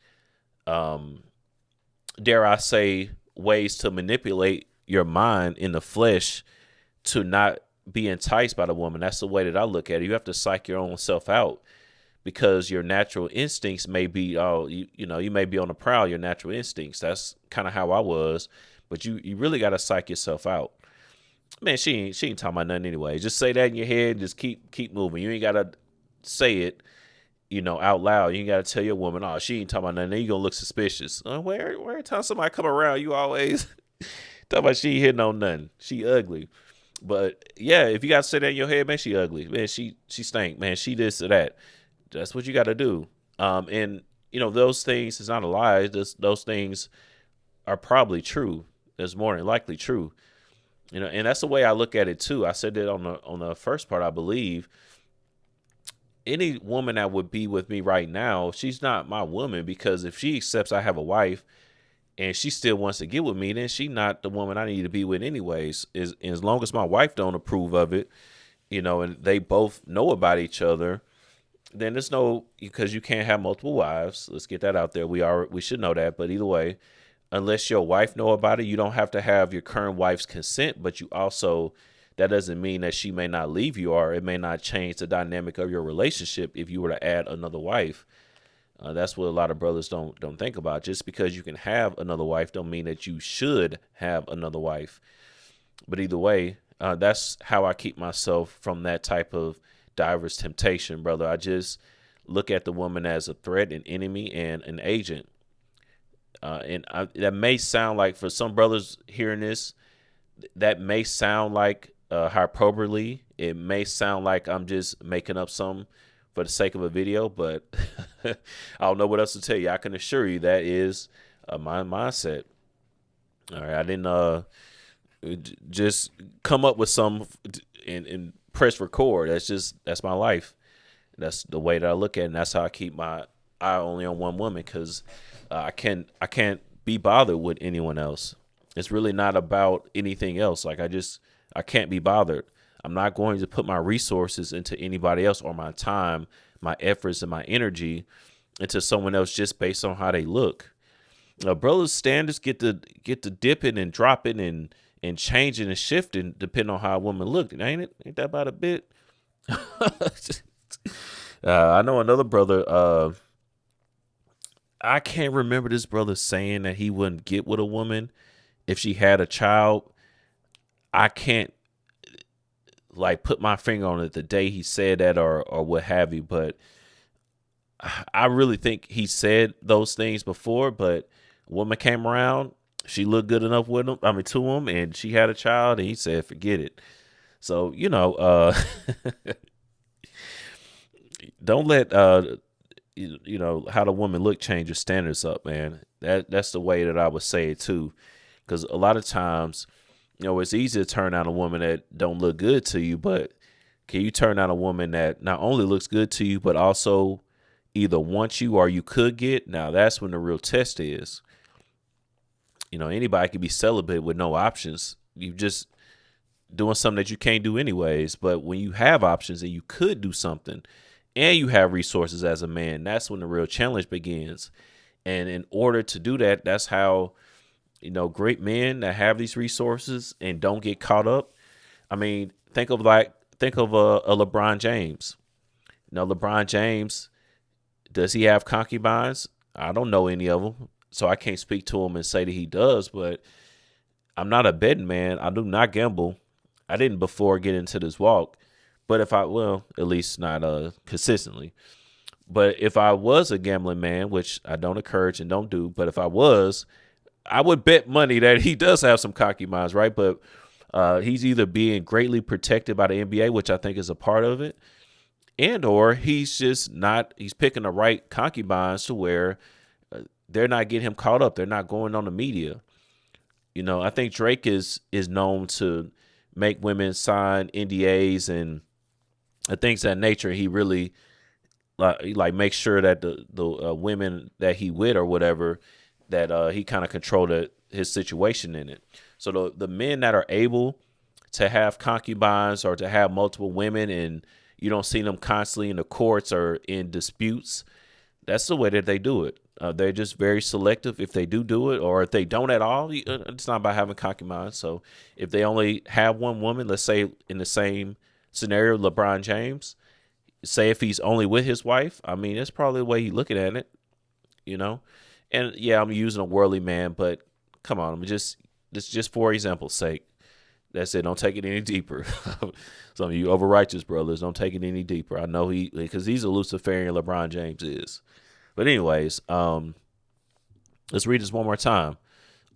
dare I say, ways to manipulate your mind in the flesh to not be enticed by the woman. That's the way that I look at it. You have to psych your own self out, because your natural instincts may be, you may be on the prowl, your natural instincts. That's kind of how I was, but you really got to psych yourself out. Man, she ain't talking about nothing anyway. Just say that in your head. Just keep moving. You ain't got to say it, out loud. You ain't got to tell your woman, oh, she ain't talking about nothing. Then you going to look suspicious. Every time somebody come around, you always talk about she ain't hitting on nothing. She ugly. But yeah, if you got to say that in your head, man, she ugly. Man, she stank. Man, she this or that. That's what you got to do. And those things is not a lie. Those things are probably true. That's more than likely true. And that's the way I look at it too. I said that on the first part. I believe any woman that would be with me right now, she's not my woman, because if she accepts I have a wife and she still wants to get with me, then she not the woman I need to be with anyways. As long as my wife don't approve of it, and they both know about each other, then there's no, because you can't have multiple wives. Let's get that out there. We should know that. But either way, unless your wife know about it, you don't have to have your current wife's consent, but that doesn't mean that she may not leave you, or it may not change the dynamic of your relationship if you were to add another wife. That's what a lot of brothers don't think about. Just because you can have another wife don't mean that you should have another wife. But either way, that's how I keep myself from that type of diverse temptation, brother. I just look at the woman as a threat, an enemy, and an agent. That may sound like, for some brothers hearing this, that may sound like hyperbole. It may sound like I'm just making up something for the sake of a video, but I don't know what else to tell you. I can assure you that is my mindset. All right, I didn't just come up with some and press record. That's my life. That's the way that I look at it, and that's how I keep my eye only on one woman because I can't be bothered with anyone else. It's really not about anything else. Like I can't be bothered. I'm not going to put my resources into anybody else or my time, my efforts, and my energy into someone else just based on how they look. Brothers' standards get to dipping and dropping and changing and shifting depending on how a woman looked. Ain't it? Ain't that about a bit? I know another brother. I can't remember this brother saying that he wouldn't get with a woman if she had a child. I can't like put my finger on it the day he said that or what have you, but I really think he said those things before. But a woman came around, she looked good enough with him. I mean, to him, and she had a child, and he said, "Forget it." So don't let how the woman look change your standards up, man. That's the way that I would say it too, because a lot of times, it's easy to turn out a woman that don't look good to you, but can you turn out a woman that not only looks good to you, but also either wants you or you could get? Now that's when the real test is. Anybody can be celibate with no options. You just doing something that you can't do anyways. But when you have options and you could do something and you have resources as a man, that's when the real challenge begins. And in order to do that, that's how, great men that have these resources and don't get caught up. I mean, think of a LeBron James. LeBron James, does he have concubines? I don't know any of them, so I can't speak to him and say that he does, but I'm not a betting man. I do not gamble. I didn't before get into this walk, but at least not consistently. But if I was a gambling man, which I don't encourage and don't do, but if I was, I would bet money that he does have some concubines, right? But he's either being greatly protected by the NBA, which I think is a part of it, and or he's just not. He's picking the right concubines to where they're not getting him caught up. They're not going on the media. I think Drake is known to make women sign NDAs and things of that nature. He really like makes sure that the women that he with or whatever, that he kind of controlled his situation in it. So the men that are able to have concubines or to have multiple women and you don't see them constantly in the courts or in disputes, that's the way that they do it. They're just very selective if they do it, or if they don't at all. It's not about having concubines. So if they only have one woman, let's say in the same scenario, LeBron James, say if he's only with his wife, I mean, that's probably the way he's looking at it, And yeah, I'm using a worldly man, but come on, this just for example's sake. That's it. Don't take it any deeper. Some of you over-righteous brothers, don't take it any deeper. I know because he's a Luciferian, LeBron James is. But anyways, let's read this one more time.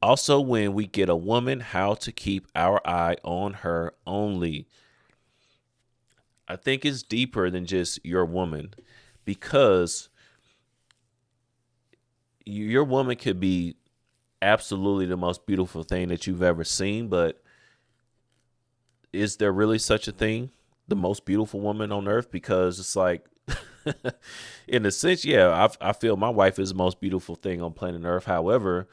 Also, when we get a woman, how to keep our eye on her only. I think it's deeper than just your woman, because your woman could be absolutely the most beautiful thing that you've ever seen, but is there really such a thing, the most beautiful woman on earth? Because it's like, in a sense, yeah, I feel my wife is the most beautiful thing on planet Earth. However,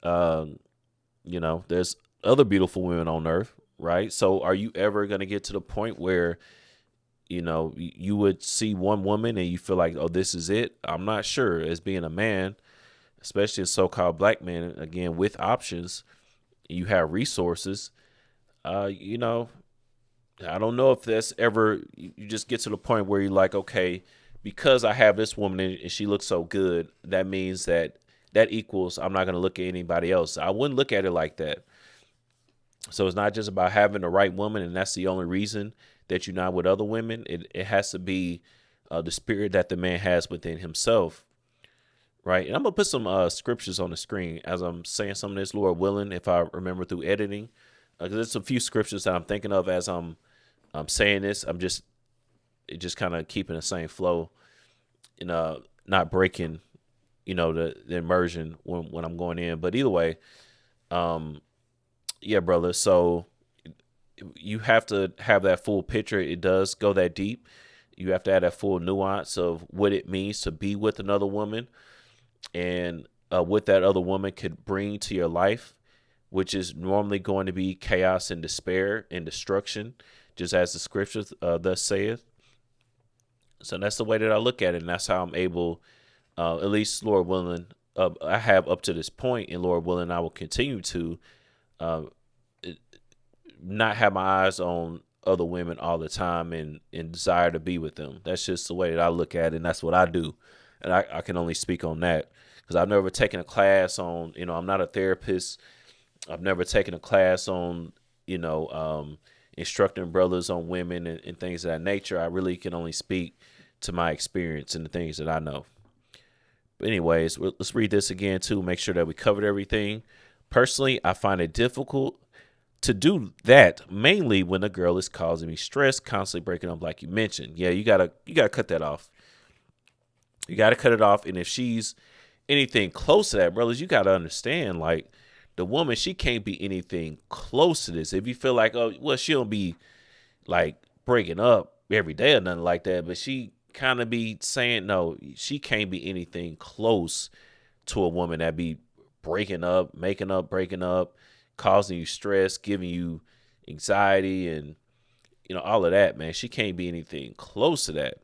there's other beautiful women on earth, right? So are you ever going to get to the point where, you would see one woman and you feel like, oh, this is it? I'm not sure. As being a man, especially a so-called black man, again, with options, you have resources, I don't know if that's ever, you just get to the point where you're like, okay, because I have this woman and she looks so good, that means that equals I'm not going to look at anybody else. I wouldn't look at it like that. So it's not just about having the right woman and that's the only reason that you're not with other women. It has to be the spirit that the man has within himself. Right. And I'm going to put some scriptures on the screen as I'm saying some of this, Lord willing, if I remember through editing. Because there's a few scriptures that I'm thinking of as I'm saying this. I'm just kind of keeping the same flow and not breaking, the immersion when I'm going in. But either way, Yeah, brother. So you have to have that full picture. It does go that deep. You have to have that full nuance of what it means to be with another woman and what that other woman could bring to your life, which is normally going to be chaos and despair and destruction, just as the scriptures thus saith. So that's the way that I look at it, and that's how I'm able, at least Lord willing, I have up to this point, and Lord willing, I will continue to uh, not have my eyes on other women all the time and desire to be with them. That's just the way that I look at it, and that's what I do. And I can only speak on that because I've never taken a class on, I'm not a therapist. I've never taken a class on, instructing brothers on women and things of that nature. I really can only speak to my experience and the things that I know. But anyways, let's read this again too. Make sure that we covered everything. Personally, I find it difficult to do that mainly when a girl is causing me stress, constantly breaking up, like you mentioned. Yeah, you gotta cut that off. You gotta cut it off. And if she's anything close to that, brothers, you gotta understand, like, the woman, she can't be anything close to this. If you feel like, oh, well, she don't be like breaking up every day or nothing like that, but she kind of be saying, no, she can't be anything close to a woman that be breaking up, making up, breaking up, causing you stress, giving you anxiety, and all of that, man. She can't be anything close to that.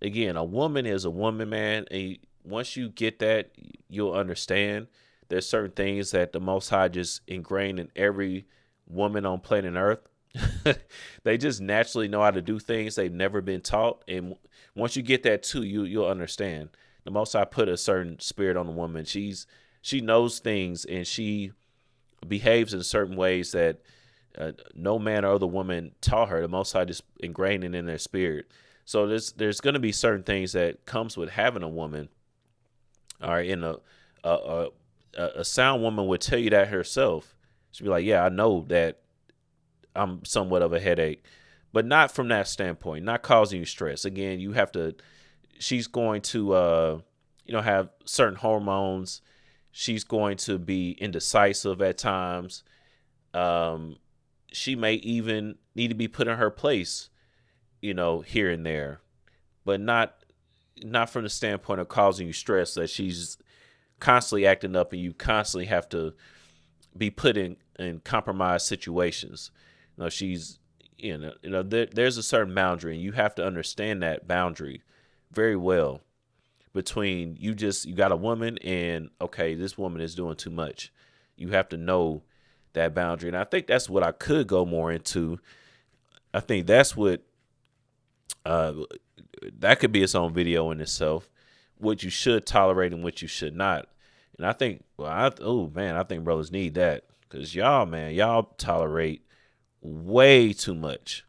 Again, a woman is a woman, man. And once you get that, you'll understand there's certain things that the Most High just ingrained in every woman on planet Earth. They just naturally know how to do things they've never been taught. And once you get that too, you'll understand. The Most High put a certain spirit on the woman. She knows things and she behaves in certain ways that no man or other woman taught her. The Most High just ingrained it in their spirit. So there's going to be certain things that comes with having a woman. All right, and a sound woman would tell you that herself. She'd be like, yeah, I know that I'm somewhat of a headache, but not from that standpoint, not causing you stress. Again, she's going to, have certain hormones. She's going to be indecisive at times. She may even need to be put in her place, here and there, but not from the standpoint of causing you stress that she's constantly acting up and you constantly have to be put in compromised situations. She's, there's a certain boundary and you have to understand that boundary very well between you got a woman and, okay, this woman is doing too much. You have to know that boundary. And I think that's what I could go more into. I think that's what, that could be its own video in itself, what you should tolerate and what you should not. And I think, I think brothers need that because y'all tolerate way too much.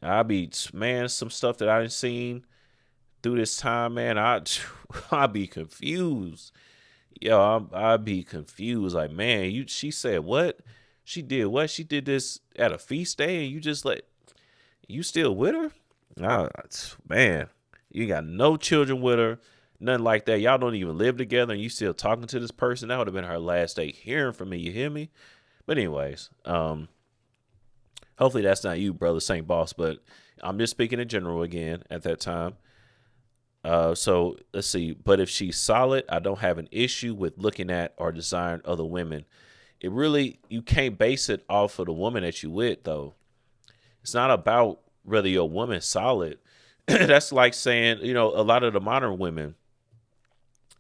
Some stuff that I've seen through this time, man, I'd be confused. I'd be confused. Like, man, she said what? She did what? She did this at a feast day and you still with her? Man, you got no children with her, nothing like that. Y'all don't even live together and you still talking to this person. That would have been her last day hearing from me. You hear me? But anyways, hopefully that's not you, brother Saint Boss, but I'm just speaking in general again at that time. So let's see. But if she's solid, I don't have an issue with looking at or desiring other women. You can't base it off of the woman that you with, though. It's not about whether your woman's solid. That's like saying, a lot of the modern women,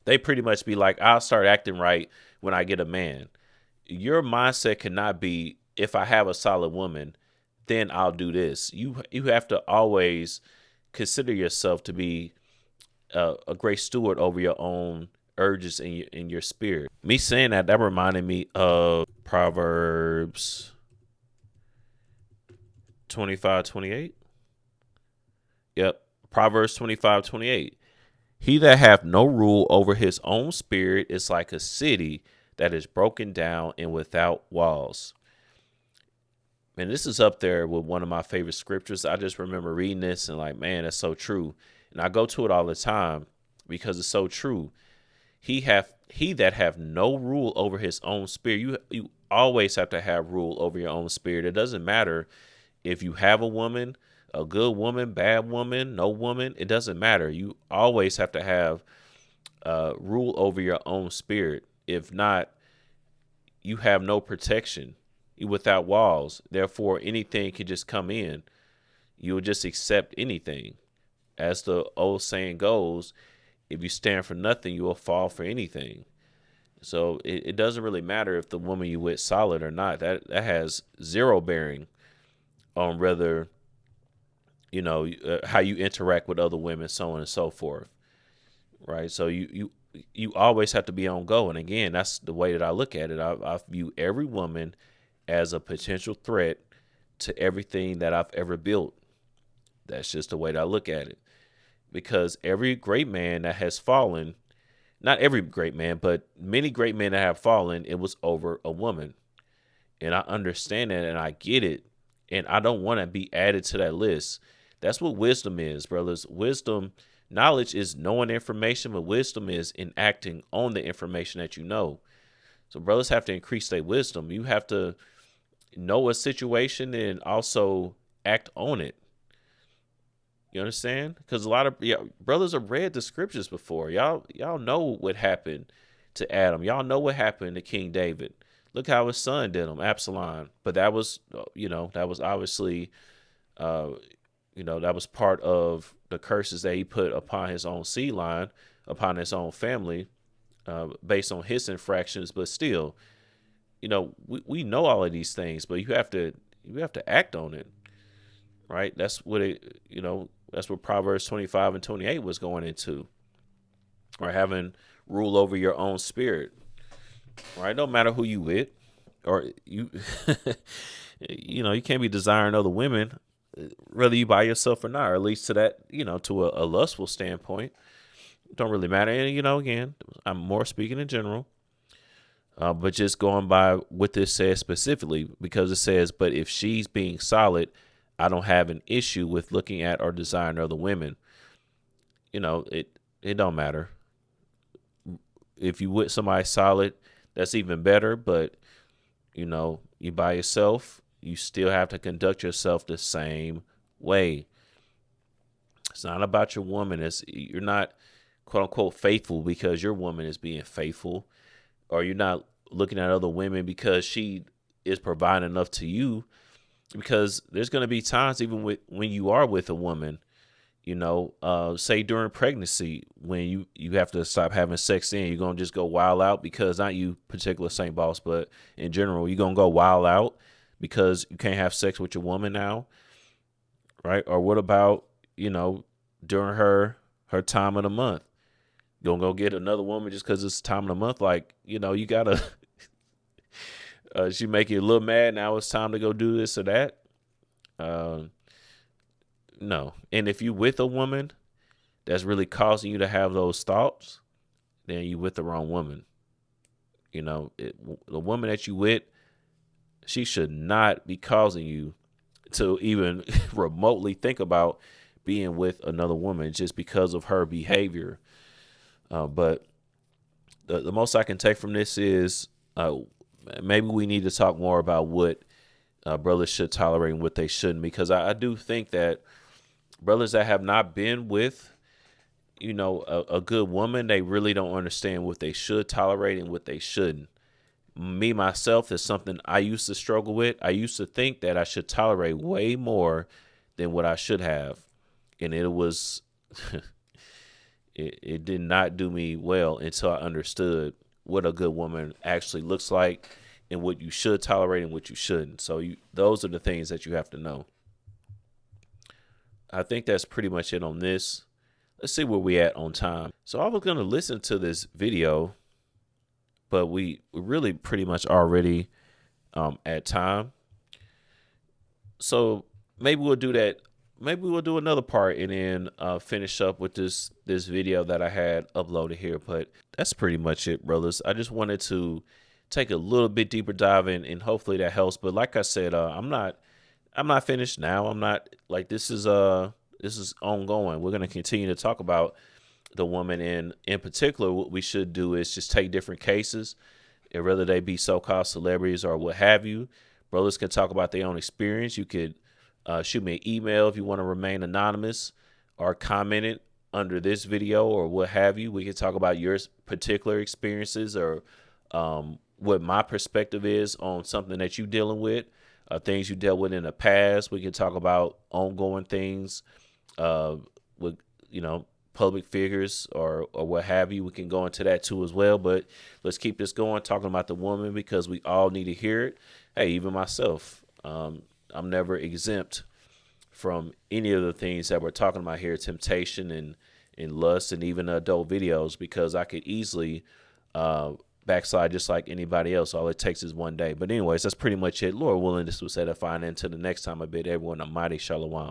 they pretty much be like, I'll start acting right when I get a man. Your mindset cannot be, if I have a solid woman, then I'll do this. You have to always consider yourself to be a great steward over your own urges and your spirit. Me saying that reminded me of Proverbs 25:28. Yep. Proverbs 25:28. He that hath no rule over his own spirit is like a city that is broken down and without walls. Man, this is up there with one of my favorite scriptures. I just remember reading this and like, man, that's so true. And I go to it all the time because it's so true. He that have no rule over his own spirit. always have to have rule over your own spirit. It doesn't matter if you have a woman, a good woman, bad woman, no woman. It doesn't matter. You always have to have rule over your own spirit. If not, you have no protection. You without walls. Therefore, anything can just come in. You will just accept anything. As the old saying goes, if you stand for nothing, you will fall for anything. So it doesn't really matter if the woman you with solid or not. That has zero bearing on whether, how you interact with other women, so on and so forth. Right. So you always have to be on go. And again, that's the way that I look at it. I view every woman as a potential threat to everything that I've ever built. That's just the way that I look at it. Because every great man that has fallen, not every great man, but many great men that have fallen, it was over a woman. And I understand that and I get it. And I don't want to be added to that list. That's what wisdom is, brothers. Knowledge is knowing information, but wisdom is enacting on the information that you know. So brothers have to increase their wisdom. You have to know a situation and also act on it. You understand? Because a lot of brothers have read the scriptures before. Y'all know what happened to Adam. Y'all know what happened to King David. Look how his son did him, Absalom. But that was, that was obviously, that was part of the curses that he put upon his own seed line, upon his own family, based on his infractions. But still, we know all of these things, but you have to act on it, right? That's what that's what Proverbs 25 and 28 was going into, or having rule over your own spirit, right? No matter who you with, or you, you can't be desiring other women, whether you by yourself or not, or at least to that, to a lustful standpoint. Don't really matter. And, again, I'm more speaking in general, but just going by what this says specifically, because it says, but if she's being solid, I don't have an issue with looking at or desiring other women. It don't matter. If you with somebody solid, that's even better. But, you by yourself, you still have to conduct yourself the same way. It's not about your woman. You're not, quote unquote, faithful because your woman is being faithful, or you're not looking at other women because she is providing enough to you. Because there's going to be times even when you are with a woman, say during pregnancy, when you have to stop having sex, then you're going to just go wild out because not you particular Saint Boss, but in general, you're going to go wild out because you can't have sex with your woman now. Right. Or what about, during her time of the month, you going to go get another woman just because it's time of the month. Like, you got to. She make you a little mad. Now it's time to go do this or that. No. And if you with a woman that's really causing you to have those thoughts, then you with the wrong woman. The woman that you with, she should not be causing you to even remotely think about being with another woman just because of her behavior. But the most I can take from this is, maybe we need to talk more about what brothers should tolerate and what they shouldn't, because I do think that brothers that have not been with, a good woman, they really don't understand what they should tolerate and what they shouldn't. Me, myself, is something I used to struggle with. I used to think that I should tolerate way more than what I should have. And it was, it did not do me well until I understood what a good woman actually looks like and what you should tolerate and what you shouldn't. So those are the things that you have to know. I think that's pretty much it on this. Let's see where we at on time. So I was going to listen to this video, but we really pretty much already at time. So maybe we'll do that. Maybe we'll do another part and then finish up with this video that I had uploaded here. But that's pretty much it, brothers. I just wanted to take a little bit deeper dive in, and hopefully that helps. But like I said, I'm not finished now. I'm not like this is ongoing. We're gonna continue to talk about the woman, and in particular, what we should do is just take different cases and whether they be so-called celebrities or what have you. Brothers can talk about their own experience. You could shoot me an email if you want to remain anonymous, or comment it under this video or what have you. We can talk about your particular experiences, or what my perspective is on something that you're dealing with, things you dealt with in the past. We can talk about ongoing things with, public figures or what have you. We can go into that too as well. But let's keep this going, talking about the woman, because we all need to hear it. Hey, even myself, I'm never exempt from any of the things that we're talking about here, temptation and lust, and even adult videos, because I could easily backslide just like anybody else. All it takes is one day. But anyways, that's pretty much it. Lord willing, this will set a fine end to the next time. I bid everyone a mighty shalom.